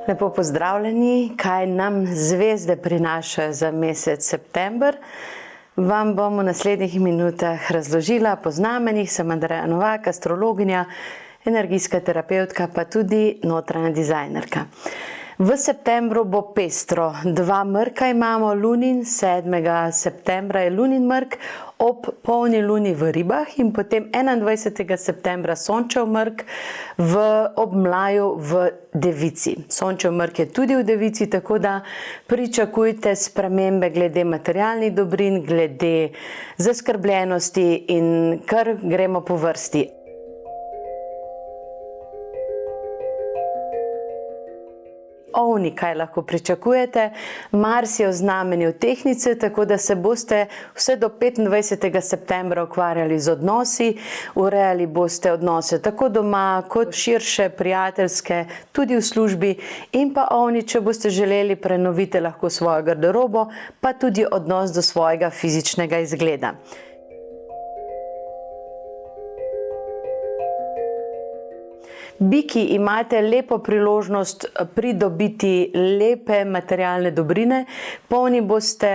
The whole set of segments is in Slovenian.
Lepo pozdravljeni, kaj nam zvezde prinašajo za mesec september. Vam bom v naslednjih minutah razložila po znamenjih. Sem Andreja Novak, astrologinja, energijska terapevtka, pa tudi notranja dizajnerka. V septembru bo pestro. Dva mrka imamo, lunin, 7. septembra je lunin mrk ob polni luni v Ribah in potem 21. septembra sončev mrk ob mlaju v Devici. Sončev mrk je tudi v Devici, tako da pričakujte spremembe glede materialnih dobrin, glede zaskrbljenosti in kar gremo po vrsti. Ovni, kaj lahko pričakujete? Mars je v znamenju Tehnice, tako da se boste vse do 25. septembra ukvarjali z odnosi, urejali boste odnose tako doma kot širše, prijateljske, tudi v službi. In pa ovni, če boste želeli, prenovite lahko svojo garderobo, pa tudi odnos do svojega fizičnega izgleda. Biki, imate lepo priložnost pridobiti lepe materialne dobrine, polni boste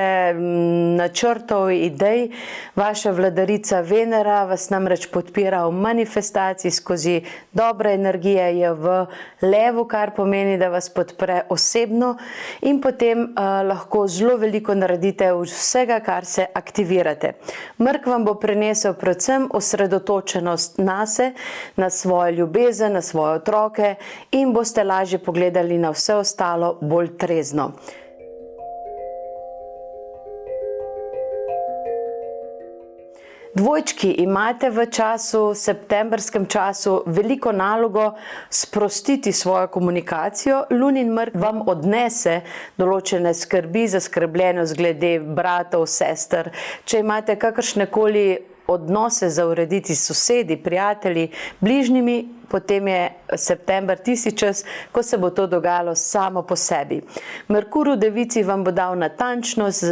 načrtov, idej. Vaša vladarica Venera vas namreč podpira v manifestaciji skozi dobre energije, je v levu, kar pomeni, da vas podpre osebno in potem lahko zelo veliko naredite vsega, kar se aktivirate. Mrk vam bo prinesel predvsem osredotočenost nase, na svojo ljubezen, na svoje otroke in boste lažje pogledali na vse ostalo bolj trezno. Dvojčki, imate v septembrskem času veliko nalogo sprostiti svojo komunikacijo. Lunin mrk vam odnese določene skrbi, zaskrbljenost glede bratov, sester. Če imate kakršnekoli odnose za urediti s sosedi, prijatelji, bližnjimi, potem je september tisti čas, ko se bo to dogajalo samo po sebi. Merkur v Devici vam bo dal natančnost,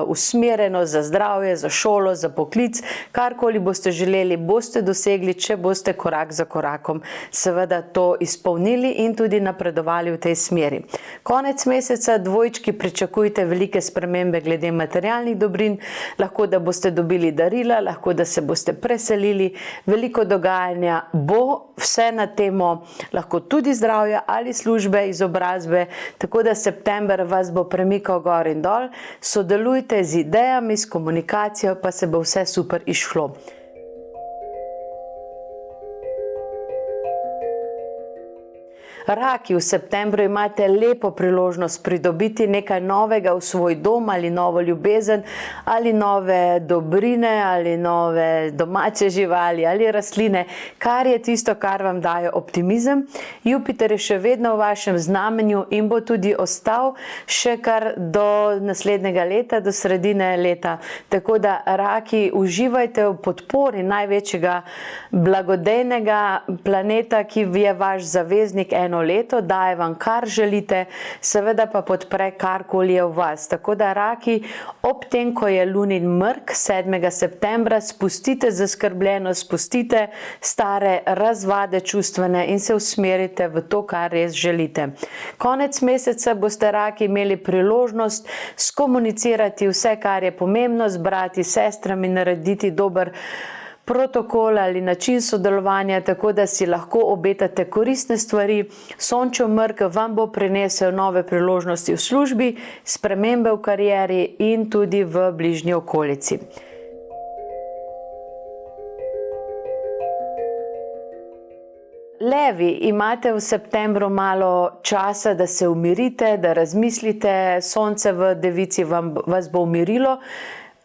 usmerjenost za zdravje, za šolo, za poklic, karkoli boste želeli, boste dosegli, če boste korak za korakom seveda to izpolnili in tudi napredovali v tej smeri. Konec meseca dvojčki, pričakujte velike spremembe glede materialnih dobrin, lahko da boste dobili darila, lahko da se boste preselili, veliko dogajanja bo, vse na temo lahko tudi zdravja ali službe, izobrazbe, tako da september vas bo premikal gor in dol. Sodelujte z idejami, s komunikacijo, pa se bo vse super izšlo. Raki, v septembru imate lepo priložnost pridobiti nekaj novega v svoj dom ali novo ljubezen ali nove dobrine ali nove domače živali ali rastline, kar je tisto, kar vam daje optimizem. Jupiter je še vedno v vašem znamenju in bo tudi ostal še kar do naslednjega leta, do sredine leta. Tako da raki, uživajte v podpori največjega blagodejnega planeta, ki je vaš zaveznik eno leto, daje vam kar želite, seveda pa podpre karkoli je v vas. Tako da raki, ob tem, ko je lunin mrk 7. septembra, spustite zaskrbljenost, spustite stare razvade čustvene in se usmerite v to, kar res želite. Konec meseca boste raki imeli priložnost skomunicirati vse, kar je pomembno, zbrati sestrami, narediti dober protokol ali način sodelovanja, tako da si lahko obetate koristne stvari. Sončev mrk vam bo prinesel nove priložnosti v službi, spremembe v karieri in tudi v bližnji okolici. Levi, imate v septembru malo časa, da se umirite, da razmislite. Sonce v Devici vas bo umirilo.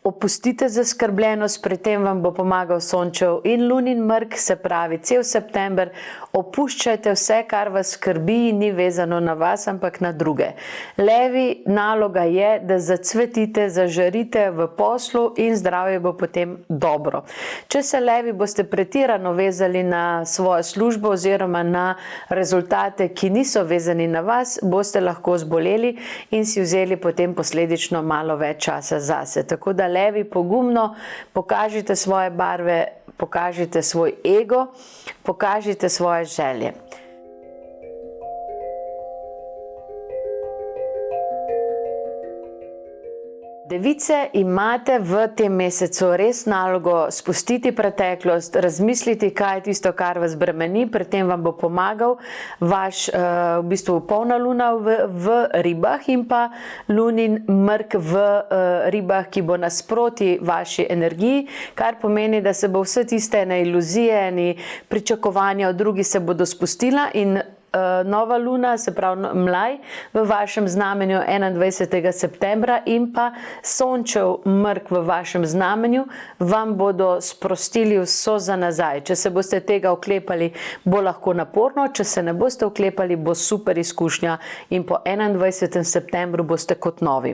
Opustite zaskrbljenost, pri tem vam bo pomagal sončev in lunin mrk, se pravi cel september. Opuščajte vse, kar vas skrbi in ni vezano na vas, ampak na druge. Levi, naloga je, da zacvetite, zažarite v poslu in zdravje bo potem dobro. Če se levi boste pretirano vezali na svojo službo oziroma na rezultate, ki niso vezani na vas, boste lahko zboleli in si vzeli potem posledično malo več časa zase. Tako da levi, pogumno pokažite svoje barve, pokažite svoj ego, pokažite svoje želje. Device, imate v tem mesecu res nalogo spustiti preteklost, razmisliti, kaj je tisto, kar vas bremeni, pri tem vam bo pomagal vaš v bistvu polna luna v ribah in pa lunin mrk v ribah, ki bo nasproti vaši energiji, kar pomeni, da se bo vse tiste ene iluzije, ene pričakovanja od drugih se bodo spustila in nova luna, se pravi mlaj, v vašem znamenju 21. septembra in pa sončev mrk v vašem znamenju vam bodo sprostili vso za nazaj. Če se boste tega oklepali, bo lahko naporno, če se ne boste oklepali, bo super izkušnja in po 21. septembru boste kot novi.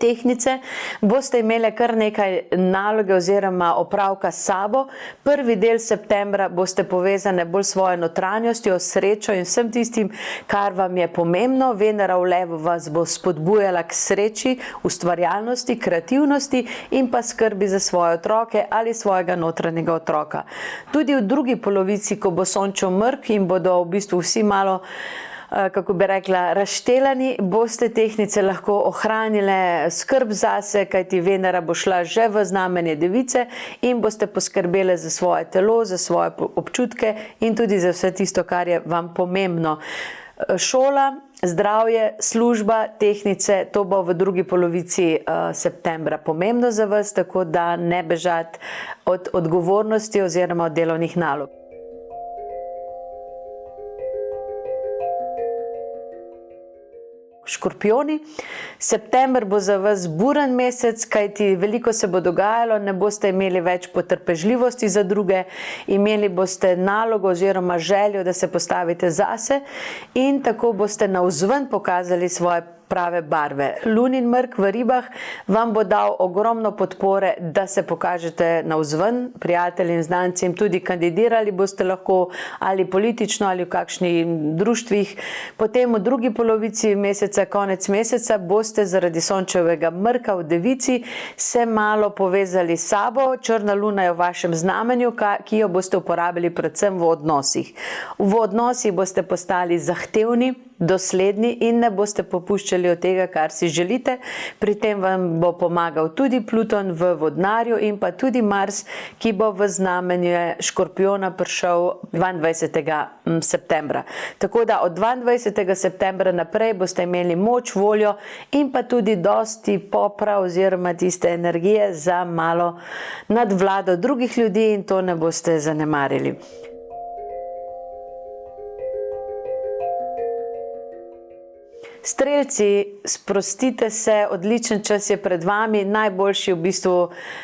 Tehnice, boste imeli kar nekaj naloge oziroma opravka s sabo. Prvi del septembra boste povezane bolj s svojo notranjostjo, srečo in vsem tistim, kar vam je pomembno. Venera v levu vas bo spodbujala k sreči, ustvarjalnosti, kreativnosti in pa skrbi za svoje otroke ali svojega notranjega otroka. Tudi v drugi polovici, ko bo sončev mrk in bodo v bistvu vsi malo, kako bi rekla, razštelani, boste tehnice lahko ohranile skrb zase, kajti Venera bo šla že v znamenje Device in boste poskrbele za svoje telo, za svoje občutke in tudi za vse tisto, kar je vam pomembno. Šola, zdravje, služba, tehnice, to bo v drugi polovici septembra pomembno za vas, tako da ne bežati od odgovornosti oziroma od delovnih nalog. Škorpijoni, september bo za vas buren mesec, kajti veliko se bo dogajalo, ne boste imeli več potrpežljivosti za druge, imeli boste nalogo oziroma željo, da se postavite zase in tako boste navzven pokazali svoje prave barve. Lunin mrk v ribah vam bo dal ogromno podpore, da se pokažete navzven, prijateljem, znancem, tudi kandidirali boste lahko ali politično ali v kakšnih društvih. Potem v drugi polovici meseca, konec meseca, boste zaradi sončevega mrka v Devici se malo povezali s sabo. Črna luna je v vašem znamenju, ki jo boste uporabili predvsem v odnosih. V odnosih boste postali zahtevni, dosledni in ne boste popuščali od tega, kar si želite. Pri tem vam bo pomagal tudi Pluton v Vodnarju in pa tudi Mars, ki bo v znamenje Škorpijona prišel 22. septembra. Tako da od 22. septembra naprej boste imeli moč, voljo in pa tudi dosti popra oziroma tiste energije za malo nadvlado drugih ljudi in to ne boste zanemarili. Strelci, sprostite se, odličen čas je pred vami, najboljši v bistvu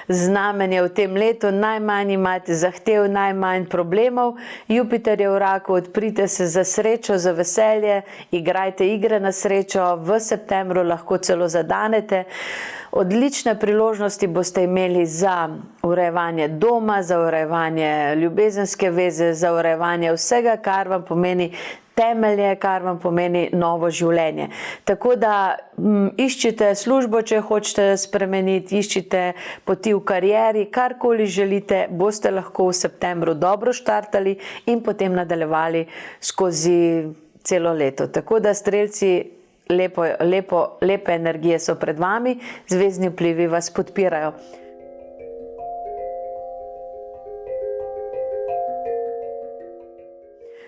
znamenje v tem letu, najmanj imate zahtev, najmanj problemov. Jupiter je v Raku, odprite se za srečo, za veselje, igrajte igre na srečo, v septembru lahko celo zadanete. Odlične priložnosti boste imeli za urejevanje doma, za urejevanje ljubezenske veze, za urejevanje vsega, kar vam pomeni temelje, kar vam pomeni novo življenje. Tako da iščite službo, če hočete spremeniti, iščite poti v karieri, karkoli želite, boste lahko v septembru dobro štartali in potem nadaljevali skozi celo leto. Tako da strelci, lepe energije so pred vami, zvezdni vplivi vas podpirajo.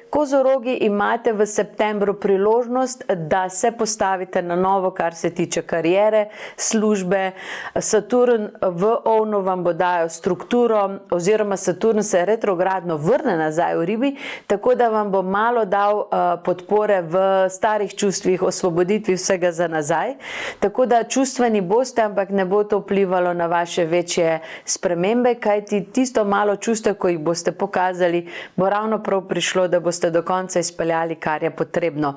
Kozorogi, imate v septembru priložnost, da se postavite na novo, kar se tiče kariere, službe. Saturn v Ovnu vam bo dajal strukturo, oziroma Saturn se retrogradno vrne nazaj v Ribi, tako da vam bo malo dal podpore v starih čustvih, osvoboditvi vsega za nazaj. Tako da čustveni boste, ampak ne bo to vplivalo na vaše večje spremembe, kajti tisto malo čustev, ko jih boste pokazali, bo ravno prav prišlo, da boste do konca izpeljali, kar je potrebno.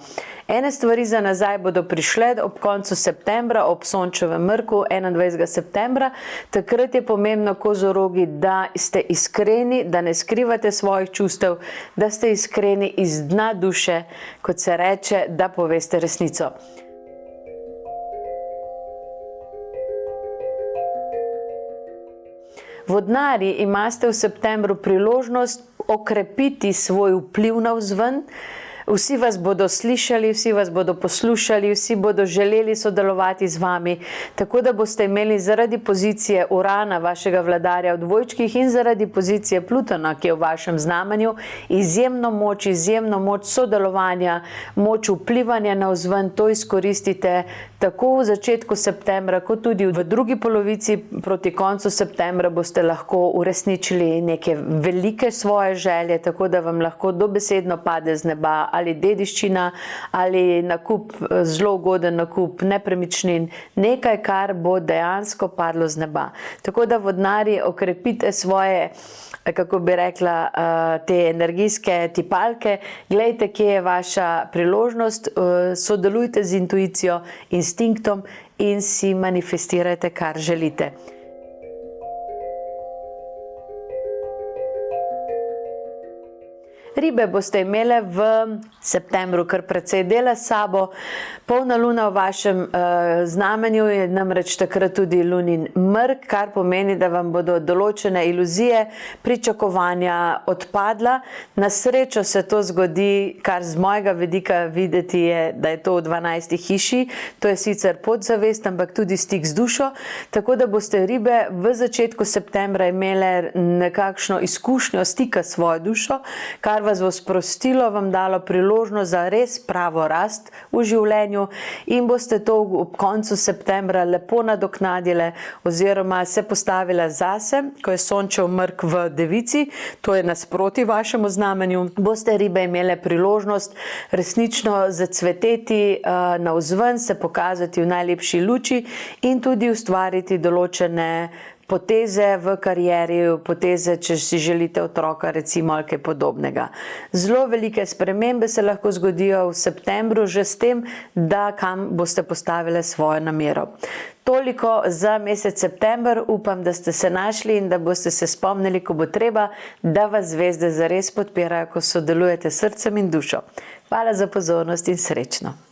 Ene stvari za nazaj bodo prišle ob koncu septembra, ob sončevem mrku 21. septembra. Takrat je pomembno, kozorogi, da ste iskreni, da ne skrivate svojih čustev, da ste iskreni iz dna duše, kot se reče, da poveste resnico. Vodnarji, imate v septembru priložnost okrepiti svoj vpliv navzven. Vsi vas bodo slišali, vsi vas bodo poslušali, vsi bodo želeli sodelovati z vami, tako da boste imeli zaradi pozicije Urana, vašega vladarja v dvojčkih, in zaradi pozicije Plutona, ki je v vašem znamenju, izjemno moč sodelovanja, moč vplivanja navzven. To izkoristite tako v začetku septembra, kot tudi v drugi polovici. Proti koncu septembra boste lahko uresničili neke velike svoje želje, tako da vam lahko dobesedno pade z neba ali dediščina, ali nakup, zelo ugoden nakup nepremičnin, nekaj, kar bo dejansko padlo z neba. Tako da, vodnarji, okrepite svoje, kako bi rekla, te energijske tipalke, glejte, kje je vaša priložnost, sodelujte z intuicijo, instinktom in si manifestirajte, kar želite. Ribe boste imele v septembru kar precej dela s sabo. Polna luna v vašem znamenju je namreč takrat tudi lunin mrk, kar pomeni, da vam bodo določene iluzije, pričakovanja odpadla. Na srečo se to zgodi, kar z mojega vidika videti je, da je to v 12. hiši. To je sicer podzavest, ampak tudi stik z dušo. Tako da boste, ribe, v začetku septembra imele nekakšno izkušnjo stika s svojo dušo, kar vas bo sprostilo, vam dalo priložnost za res pravo rast v življenju in boste to ob koncu septembra lepo nadoknadile oziroma se postavile zase, ko je sončev mrk v Devici, to je nasproti vašemu znamenju, boste, ribe, imele priložnost resnično zacveteti navzven, se pokazati v najlepši luči in tudi ustvariti določene poteze v karieri, poteze, če si želite otroka, recimo, ali kaj podobnega. Zelo velike spremembe se lahko zgodijo v septembru, že s tem, da kam boste postavile svojo namero. Toliko za mesec september. Upam, da ste se našli in da boste se spomnili, ko bo treba, da vas zvezde zares podpirajo, ko sodelujete s srcem in dušo. Hvala za pozornost in srečno!